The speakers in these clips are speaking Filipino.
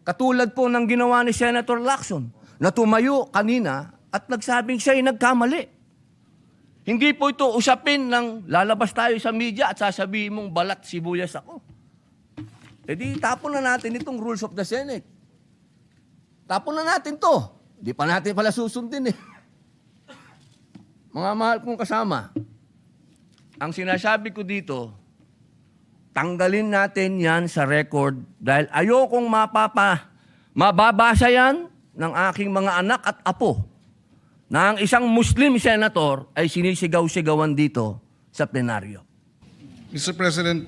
Katulad po ng ginawa ni Senator Lacson na tumayo kanina at nagsabing siya ay nagkamali. Hindi po ito usapin ng lalabas tayo sa media at sasabihin mong balat sibuyas ako. E di tapon na natin itong rules of the Senate. Tapon na natin to. Di pa natin pala susundin eh. Mga mahal kong kasama, ang sinasabi ko dito, tanggalin natin yan sa record dahil ayokong mababasa yan ng aking mga anak at apo na ang isang Muslim senator ay sinisigaw-sigawan dito sa plenaryo. Mr. President,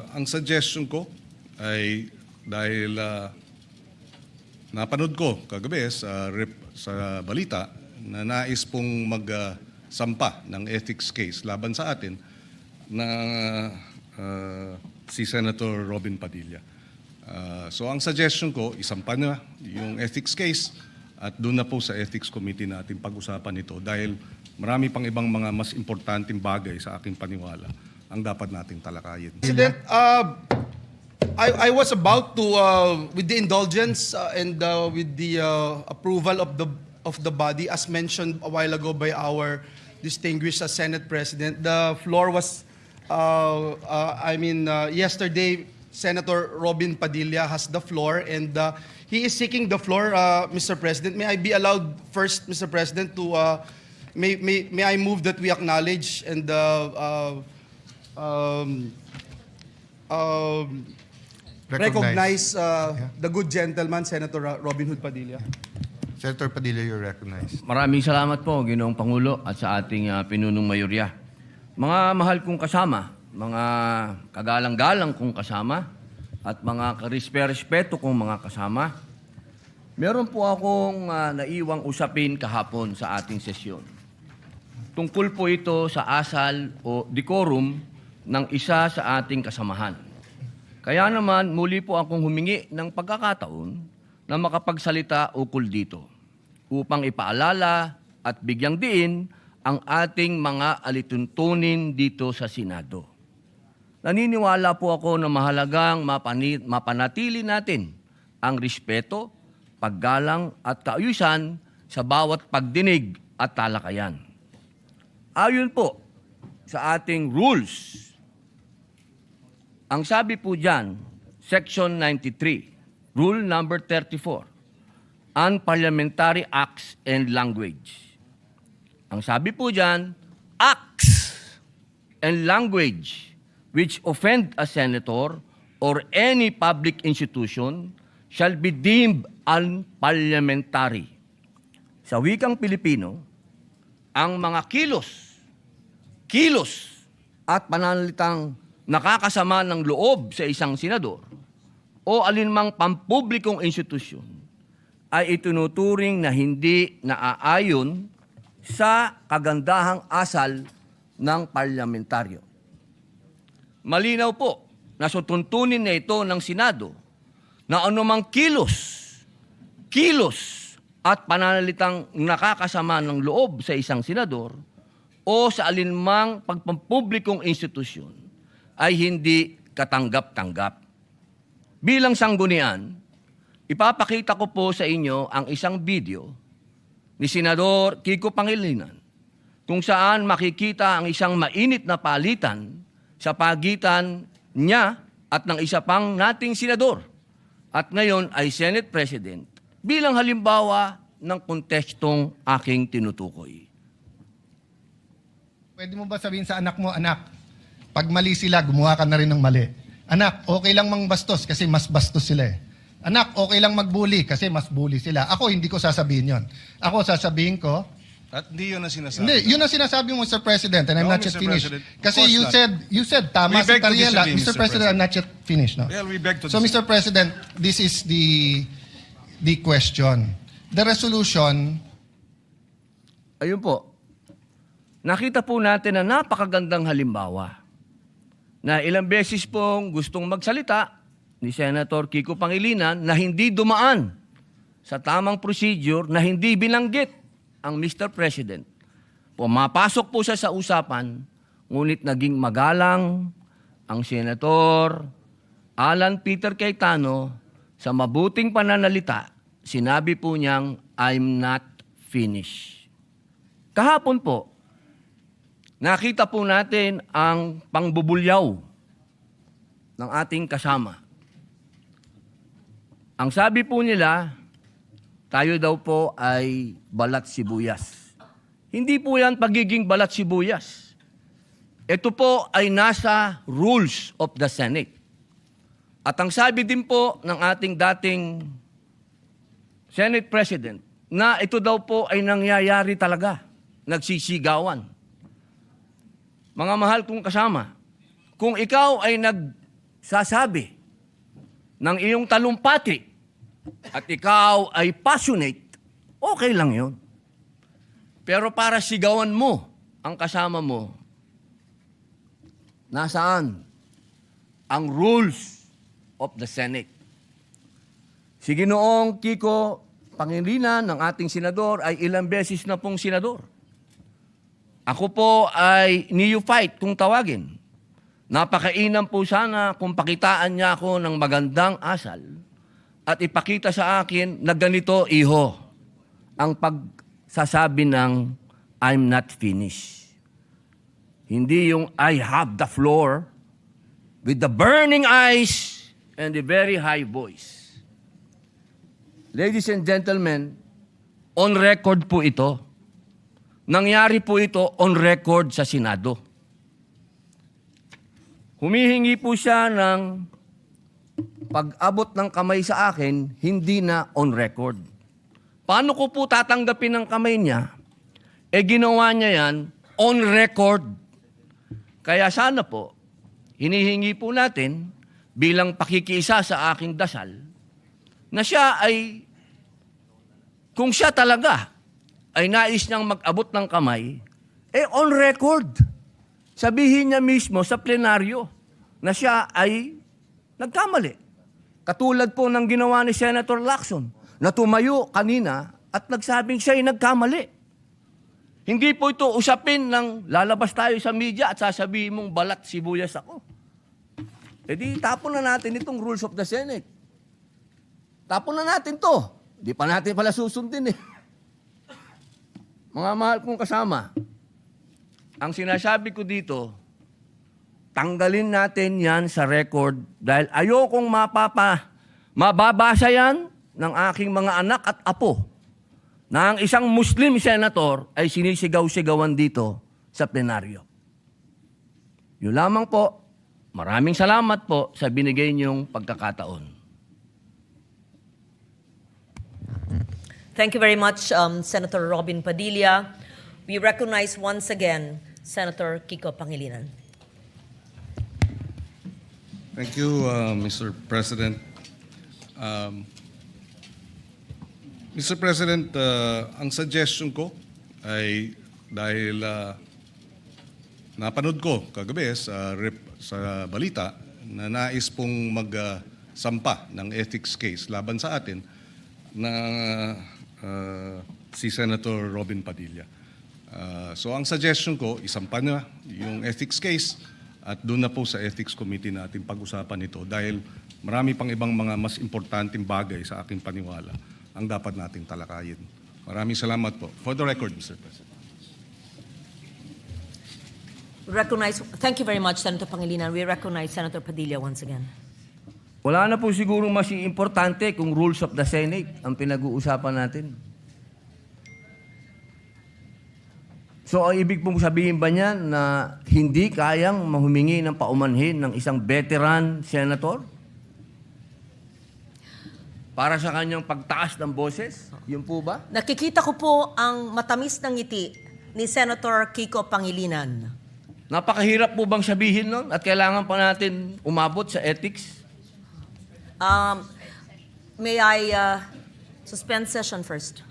ang suggestion ko ay dahil napanood ko kagabi sa balita na nais pong magsampa ng ethics case laban sa atin na si Senator Robin Padilla. So ang suggestion ko, isampa na yung ethics case at doon na po sa ethics committee natin pag-usapan ito dahil marami pang ibang mga mas importanteng bagay sa aking paniwala ang dapat nating talakayin. President, I was about to, with the indulgence and with the approval of the body, as mentioned a while ago by our distinguished Senate President, the floor was, yesterday, Senator Robin Padilla has the floor and he is seeking the floor, Mr. President. May I be allowed first, Mr. President, to, may I move that we acknowledge and recognize the good gentleman, Senator Robin Hood Padilla. Senator Padilla, you're recognized. Maraming salamat po, Ginoong Pangulo at sa ating pinunong mayorya. Mga mahal kong kasama, mga kagalang-galang kong kasama, at mga karespeto kong mga kasama, meron po akong naiwang usapin kahapon sa ating sesyon. Tungkol po ito sa asal o decorum ng isa sa ating kasamahan. Kaya naman, muli po akong humingi ng pagkakataon na makapagsalita ukol dito upang ipaalala at bigyang diin ang ating mga alituntunin dito sa Senado. Naniniwala po ako na mahalagang mapanatili natin ang respeto, paggalang at kaayusan sa bawat pagdinig at talakayan. Ayon po sa ating rules, ang sabi po dyan, Section 93, Rule number 34, Unparliamentary Acts and Language. Ang sabi po dyan, acts and language which offend a senator or any public institution shall be deemed unparliamentary. Sa wikang Pilipino, ang mga kilos at pananalitang nakakasama ng loob sa isang senador o alinmang pampublikong institusyon ay itinuturing na hindi naaayon sa kagandahang asal ng parlamentaryo. Malinaw po na sutuntunin na ito ng Senado na anumang kilos at pananalitang nakakasama ng loob sa isang senador o sa alinmang pagpampublikong institusyon ay hindi katanggap-tanggap. Bilang sanggunian, ipapakita ko po sa inyo ang isang video ni Senador Kiko Pangilinan kung saan makikita ang isang mainit na palitan sa pagitan niya at ng isa pang nating senador at ngayon ay Senate President bilang halimbawa ng kontekstong aking tinutukoy. Pwede mo ba sabihin sa anak mo, anak, pag mali sila, gumawa ka na rin ng mali. Anak, okay lang mangbastos kasi mas bastos sila eh. Anak, okay lang magbully kasi mas bully sila. Ako, hindi ko sasabihin yon. Ako, sasabihin ko, At hindi yun ang sinasabi. hindi, yun ang sinasabi mo, Mr. President, and I'm No, not yet Mr. finished. President. Kasi Of you course said, tama We si beg to Tariela. disagree, Mr. President, I'm not yet finished. No? Well, we beg to So, disagree. Mr. President, this is the question. The resolution, Ayun po, nakita po natin na napakagandang halimbawa na ilang beses pong gustong magsalita ni Senator Kiko Pangilinan na hindi dumaan sa tamang procedure na hindi binanggit ang Mr. President. Pumapasok po siya sa usapan, ngunit naging magalang ang Senator Alan Peter Cayetano Sa mabuting pananalita, sinabi po niyang, I'm not finished. Kahapon po, nakita po natin ang pangbubulyaw ng ating kasama. Ang sabi po nila, tayo daw po ay balat sibuyas. Hindi po yan pagiging balat sibuyas. Ito po ay nasa rules of the Senate. At ang sabi din po ng ating dating Senate President, na ito daw po ay nangyayari talaga, nagsisigawan. Mga mahal kong kasama, kung ikaw ay nagsasabi ng iyong talumpati at ikaw ay passionate, okay lang yun. Pero para sigawan mo ang kasama mo, nasaan ang rules of the Senate? Si Ginoong Kiko Pangilinan ng ating senador ay ilang beses na pong senador. Ako po ay neophyte kung tawagin. Napakainam po sana kung pakitaan niya ako ng magandang asal at ipakita sa akin na ganito, iho, ang pagsasabi ng I'm not finished. Hindi yung I have the floor with the burning eyes and the very high voice. Ladies and gentlemen, on record po ito. Nangyari po ito on record sa Senado. Humihingi po siya ng pag-abot ng kamay sa akin, hindi na on record. Paano ko po tatanggapin ng kamay niya? Ginawa niya yan on record. Kaya sana po, hinihingi po natin bilang pakikiisa sa aking dasal, na siya ay, kung siya talaga ay nais niyang mag-abot ng kamay, on record. Sabihin niya mismo sa plenaryo na siya ay nagkamali. Katulad po ng ginawa ni Senator Lacson na tumayo kanina at nagsabing siya ay nagkamali. Hindi po ito usapin ng lalabas tayo sa media at sasabihin mong balat sibuyas ako. Di tapon na natin itong rules of the Senate. Tapon na natin to. Di pa natin pala susundin eh. Mga mahal kong kasama, ang sinasabi ko dito, tanggalin natin yan sa record dahil ayokong mababasa yan ng aking mga anak at apo na ang isang Muslim senator ay sinisigaw-sigawan dito sa plenaryo. Yun lamang po. Maraming salamat po sa binigay niyong pagkakataon. Thank you very much, Senator Robin Padilla. We recognize once again Senator Kiko Pangilinan. Thank you, Mr. President. Mr. President, ang suggestion ko ay dahil napanood ko kagabi sa balita na nais pong magsampa ng ethics case laban sa atin na si Senator Robin Padilla. So ang suggestion ko, isampa na yung ethics case at doon na po sa ethics committee natin pag-usapan ito dahil marami pang ibang mga mas importanteng bagay sa aking paniwala ang dapat nating talakayin. Maraming salamat po. For the record, Mr. President. Thank you very much, Senator Pangilinan. We recognize Senator Padilla once again. Wala na po siguro mas importante kung rules of the Senate ang pinag-uusapan natin. So, ang ibig pong sabihin ba niyan na hindi kayang mahumingi ng paumanhin ng isang veteran senator? Para sa kanyang pagtaas ng boses? Yun po ba? Nakikita ko po ang matamis ng ngiti ni Senator Kiko Pangilinan. Napakahirap po bang sabihin nun? At kailangan pa natin umabot sa ethics? May I suspend session first?